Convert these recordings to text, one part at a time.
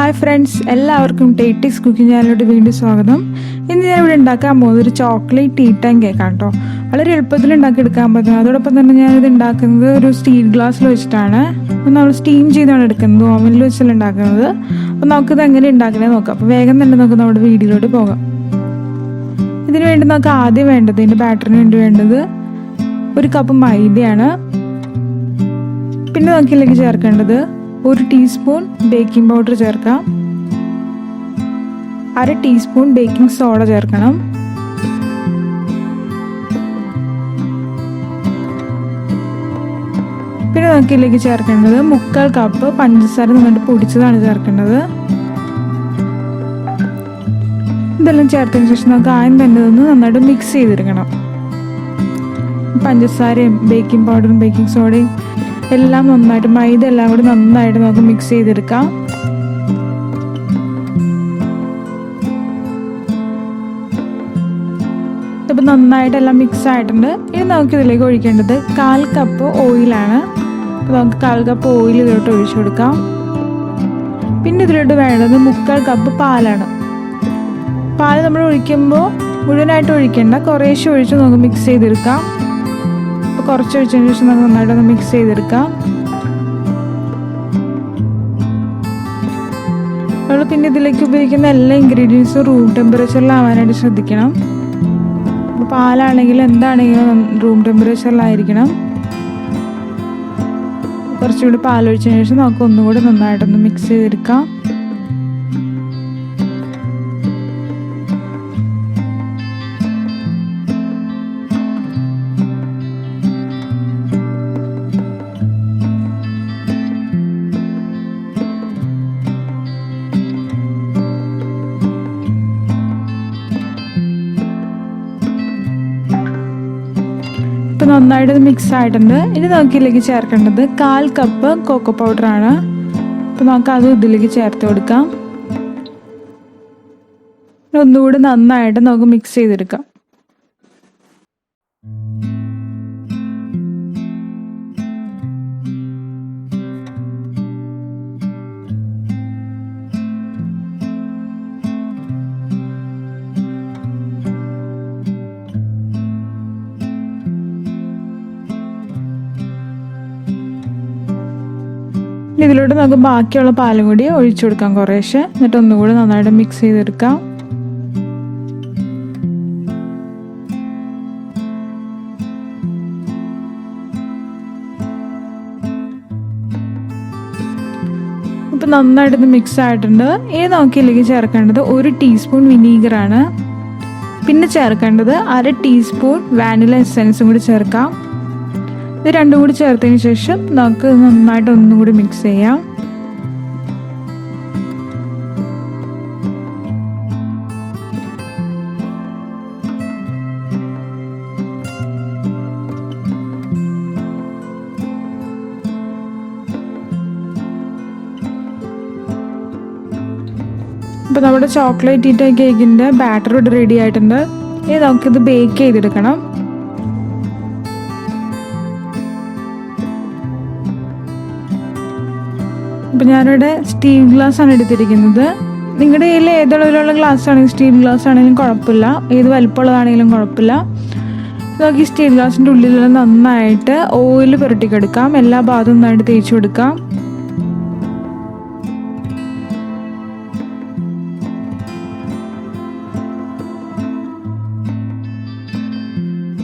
Hi friends, എല്ലാവർക്കും ടേറ്റിക്സ് cooking ചാനലിലോട്ട് വീണ്ടും സ്വാഗതം. ഇന്ന് ഞാൻ ഇവിടെ ഉണ്ടാക്കാൻ പോകുന്നത് ഒരു ചോക്ലേറ്റ് ടീ ടൈം കേക്കാണ് കേട്ടോ. വളരെ എളുപ്പത്തിൽ ഉണ്ടാക്കിയെടുക്കാൻ പറ്റും. അതോടൊപ്പം തന്നെ ഞാനിത് ഉണ്ടാക്കുന്നത് ഒരു സ്റ്റീൽ ഗ്ലാസ്സിൽ വെച്ചിട്ടാണ്. അപ്പം നമ്മൾ സ്റ്റീം ചെയ്താണ് എടുക്കുന്നത്, ഓവനിൽ വെച്ചല്ല ഉണ്ടാക്കുന്നത്. അപ്പം നമുക്കിത് എങ്ങനെ ഉണ്ടാക്കണേ നോക്കാം. അപ്പോൾ വേഗം തന്നെ നമുക്ക് നമ്മുടെ വീഡിയോയിലോട്ട് പോകാം. ഇതിന് വേണ്ടി നമുക്ക് ആദ്യം വേണ്ടത്, ഇതിൻ്റെ ബാറ്ററിന് വേണ്ടി വേണ്ടത് 1 കപ്പ് മൈദയാണ്. പിന്നെ നമുക്കിതിലേക്ക് ചേർക്കേണ്ടത് 1 ടീസ്പൂൺ ബേക്കിംഗ് പൗഡർ ചേർക്കാം, 1/2 ടീസ്പൂൺ ബേക്കിംഗ് സോഡ ചേർക്കണം, പിന്നെ നമുക്കിതിലേക്ക് ചേർക്കേണ്ടത് 1/4 കപ്പ് പഞ്ചസാര നന്നായിട്ട് പൊടിച്ചതാണ് ചേർക്കേണ്ടത്. ഇതെല്ലാം ചേർത്തതിന് ശേഷം നമുക്ക് ആദ്യം തന്നെ ഒന്ന് നന്നായിട്ട് മിക്സ് ചെയ്തെടുക്കണം. പഞ്ചസാരയും ബേക്കിംഗ് പൗഡറും ബേക്കിംഗ് സോഡയും എല്ലാം നന്നായിട്ട്, മൈദ എല്ലാം കൂടി നന്നായിട്ട് നമുക്ക് മിക്സ് ചെയ്തെടുക്കാം. ഇപ്പം നന്നായിട്ടെല്ലാം മിക്സ് ആയിട്ടുണ്ട്. ഇനി നമുക്ക് ഇതിലേക്ക് ഒഴിക്കേണ്ടത് 1/4 കപ്പ് ഓയിലാണ്. അപ്പോൾ നമുക്ക് 1/4 കപ്പ് ഓയിൽ ഇതിലോട്ട് ഒഴിച്ചു കൊടുക്കാം. പിന്നെ ഇതിലോട്ട് വേണ്ടത് 1/4 കപ്പ് പാലാണ്. പാൽ നമ്മൾ ഒഴിക്കുമ്പോൾ മുഴുവനായിട്ട് ഒഴിക്കേണ്ട, കുറേശ്ശെ ഒഴിച്ച് നമുക്ക് മിക്സ് ചെയ്തെടുക്കാം. കുറച്ച് ഒഴിച്ചതിന് ശേഷം നമുക്ക് നന്നായിട്ടൊന്ന് മിക്സ് ചെയ്തെടുക്കാം. നമ്മൾ പിന്നെ ഇതിലേക്ക് ഉപയോഗിക്കുന്ന എല്ലാ ഇൻഗ്രീഡിയൻസും റൂം ടെമ്പറേച്ചറിലാവാനായിട്ട് ശ്രദ്ധിക്കണം. പാലാണെങ്കിലും എന്താണെങ്കിലും റൂം ടെമ്പറേച്ചറിലായിരിക്കണം. കുറച്ചുകൂടി പാലൊഴിച്ചതിന് ശേഷം നമുക്ക് ഒന്നുകൂടി നന്നായിട്ടൊന്ന് മിക്സ് ചെയ്തെടുക്കാം. ഇപ്പം നന്നായിട്ട് മിക്സ് ആയിട്ടുണ്ട്. ഇനി നമുക്ക് ഇതിലേക്ക് ചേർക്കേണ്ടത് 1/4 കപ്പ് കൊക്കോ പൗഡറാണ്. അപ്പം നമുക്ക് അത് ഇതിലേക്ക് ചേർത്ത് കൊടുക്കാം. ഒന്നുകൂടി നന്നായിട്ട് നമുക്ക് മിക്സ് ചെയ്തെടുക്കാം. ഇതിലോട്ട് നമുക്ക് ബാക്കിയുള്ള പാലും കൂടി ഒഴിച്ചു കൊടുക്കാം കുറേശ്ശെ. എന്നിട്ട് ഒന്നുകൂടി നന്നായിട്ട് മിക്സ് ചെയ്തെടുക്കാം. ഇപ്പം നന്നായിട്ട് മിക്സ് ആയിട്ടുണ്ട്. ഇനി നമുക്ക് ഇതിലേക്ക് ചേർക്കേണ്ടത് 1 ടീസ്പൂൺ വിനീഗറാണ്. പിന്നെ ചേർക്കേണ്ടത് 1/2 ടീസ്പൂൺ വാനില എസൻസും കൂടി ചേർക്കാം. ഇത് രണ്ടും കൂടി ചേർത്തതിന് ശേഷം നമുക്ക് നന്നായിട്ട് ഒന്നും കൂടി മിക്സ് ചെയ്യാം. അപ്പോൾ നമ്മുടെ ചോക്ലേറ്റ് ടീ ടൈം കേക്കിൻ്റെ ബാറ്റർ ഇവിടെ റെഡി ആയിട്ടുണ്ട്. ഇനി നമുക്കിത് ബേക്ക് ചെയ്തെടുക്കണം. അപ്പം ഞാനിവിടെ സ്റ്റീൽ ഗ്ലാസ് ആണ് എടുത്തിരിക്കുന്നത്. നിങ്ങളുടെ കയ്യിൽ ഏതളവിലുള്ള ഗ്ലാസ് ആണെങ്കിലും, സ്റ്റീൽ ഗ്ലാസ് ആണെങ്കിലും കുഴപ്പമില്ല, ഏത് വലിപ്പമുള്ളതാണെങ്കിലും കുഴപ്പമില്ല. നമുക്ക് ഈ സ്റ്റീൽ ഗ്ലാസിൻ്റെ ഉള്ളിൽ നന്നായിട്ട് ഓയിൽ പുരട്ടിക്കെടുക്കാം. എല്ലാ ഭാഗത്തും നന്നായിട്ട് തേച്ച് കൊടുക്കാം.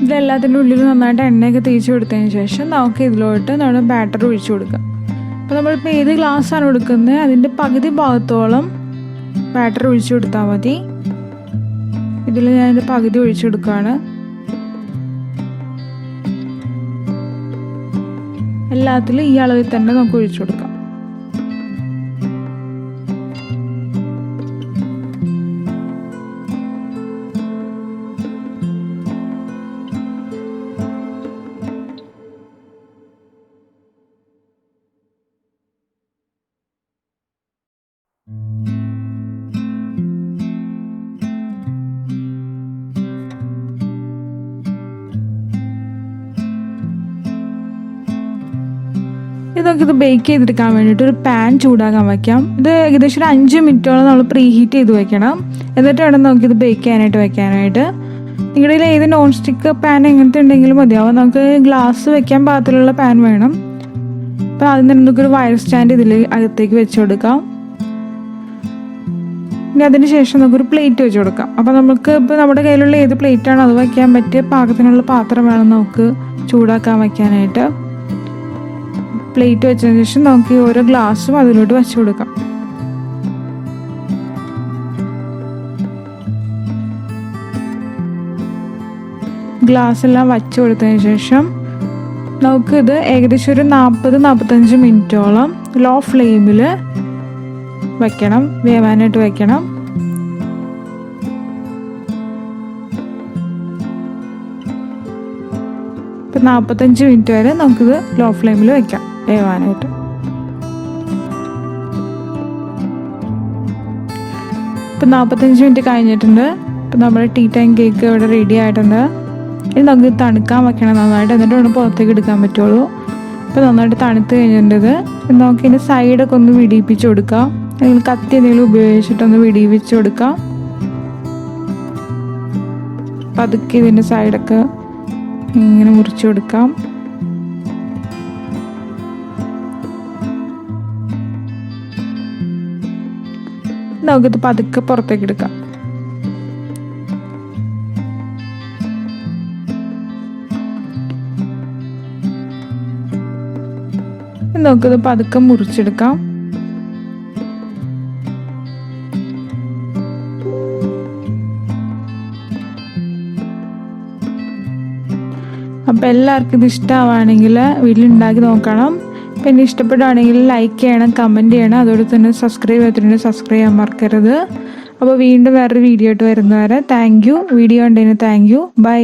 ഇതെല്ലാത്തിൻ്റെ ഉള്ളിൽ നന്നായിട്ട് എണ്ണയൊക്കെ തേച്ച് കൊടുത്തതിന് ശേഷം നമുക്ക് ഇതിലോട്ട് നമ്മുടെ ബാറ്റർ ഒഴിച്ചു കൊടുക്കാം. അപ്പോൾ നമ്മളിപ്പോൾ ഏത് ഗ്ലാസ്സാണ് എടുക്കുന്നത് അതിൻ്റെ പകുതി ഭാഗത്തോളം ബാറ്റർ ഒഴിച്ചു കൊടുത്താൽ മതി. ഇതിൽ ഞാനിൻ്റെ പകുതി ഒഴിച്ചു കൊടുക്കുകയാണ്. എല്ലാത്തിലും ഈ അളവിൽ തന്നെ നമുക്ക് ഒഴിച്ചു കൊടുക്കാം. ഇത് നമുക്കിത് ബേക്ക് ചെയ്തെടുക്കാൻ വേണ്ടിയിട്ട് ഒരു പാൻ ചൂടാക്കാൻ വയ്ക്കാം. ഇത് ഏകദേശം ഒരു 5 മിനിറ്റോളം നമ്മൾ പ്രീ ഹീറ്റ് ചെയ്ത് വെക്കണം. എന്നിട്ട് വേണം നമുക്കിത് ബേക്ക് ചെയ്യാനായിട്ട് വെക്കാനായിട്ട്. നിങ്ങളുടെ കയ്യിൽ ഏത് നോൺ സ്റ്റിക്ക് പാൻ എങ്ങനത്തെ ഉണ്ടെങ്കിലും മതിയാവും. നമുക്ക് ഗ്ലാസ് വെക്കാൻ പാകത്തിലുള്ള പാൻ വേണം. അപ്പോൾ ആദ്യം തന്നെ നമുക്കൊരു വയർ സ്റ്റാൻഡ് ഇതിൽ അകത്തേക്ക് വെച്ച് കൊടുക്കാം. ഇനി അതിന് ശേഷം നമുക്കൊരു പ്ലേറ്റ് വെച്ച് കൊടുക്കാം. അപ്പോൾ നമുക്ക് ഇപ്പോൾ നമ്മുടെ കയ്യിലുള്ള ഏത് പ്ലേറ്റാണോ അത് വയ്ക്കാൻ പറ്റിയ പാകത്തിനുള്ള പാത്രം വേണം നമുക്ക് ചൂടാക്കാൻ വയ്ക്കാനായിട്ട്. പ്ലേറ്റ് വെച്ചതിന് ശേഷം നമുക്ക് ഓരോ ഗ്ലാസ്സും അതിലോട്ട് വെച്ച് കൊടുക്കാം. ഗ്ലാസ് എല്ലാം വച്ച് കൊടുത്തതിന് ശേഷം നമുക്കിത് ഏകദേശം ഒരു 40-45 മിനിറ്റോളം ലോ ഫ്ലെയിമിൽ വയ്ക്കണം, വേവാനായിട്ട് വയ്ക്കണം. ഇപ്പം 45 മിനിറ്റ് വരെ നമുക്കിത് ലോ ഫ്ലെയിമിൽ വയ്ക്കാം വേവാനായിട്ട്. ഇപ്പം 45 മിനിറ്റ് കഴിഞ്ഞിട്ടുണ്ട്. ഇപ്പം നമ്മുടെ ടീ ടൈം കേക്ക് ഇവിടെ റെഡി ആയിട്ടുണ്ട്. ഇനി നമുക്ക് തണുക്കാൻ വെക്കണം നന്നായിട്ട്, എന്നിട്ട് വേണം പുറത്തേക്ക് എടുക്കാൻ പറ്റുള്ളൂ. ഇപ്പം നന്നായിട്ട് തണുത്ത് കഴിഞ്ഞിട്ടുണ്ട്. ഇത് നമുക്ക് ഇതിൻ്റെ സൈഡൊക്കെ ഒന്ന് വിടിയിപ്പിച്ച് കൊടുക്കാം. അല്ലെങ്കിൽ കത്തി എന്തെങ്കിലും ഉപയോഗിച്ചിട്ടൊന്ന് വിടിയിപ്പിച്ച് കൊടുക്കാം. പതുക്കെ ഇതിൻ്റെ സൈഡൊക്കെ ഇങ്ങനെ മുറിച്ച് കൊടുക്കാം. നമുക്കിത് പതുക്കെ പുറത്തേക്ക് എടുക്കാം. നമുക്കിത് പതുക്കെ മുറിച്ചെടുക്കാം. അപ്പോൾ എല്ലാവർക്കും ഇത് ഇഷ്ടമാവുകയാണെങ്കിൽ വീട്ടിലുണ്ടാക്കി നോക്കണം. പിന്നെ ഇഷ്ടപ്പെടുകയാണെങ്കിൽ ലൈക്ക് ചെയ്യണം, കമൻറ്റ് ചെയ്യണം. അതോടെ തന്നെ സബ്സ്ക്രൈബ് ചെയ്തിട്ടുണ്ടെങ്കിൽ സബ്സ്ക്രൈബ് ചെയ്യാൻ മറക്കരുത്. അപ്പോൾ വീണ്ടും വേറൊരു വീഡിയോ ആയിട്ട് വരുന്നവരെ താങ്ക് യു. വീഡിയോ കണ്ടതിന് താങ്ക് യു. ബൈ.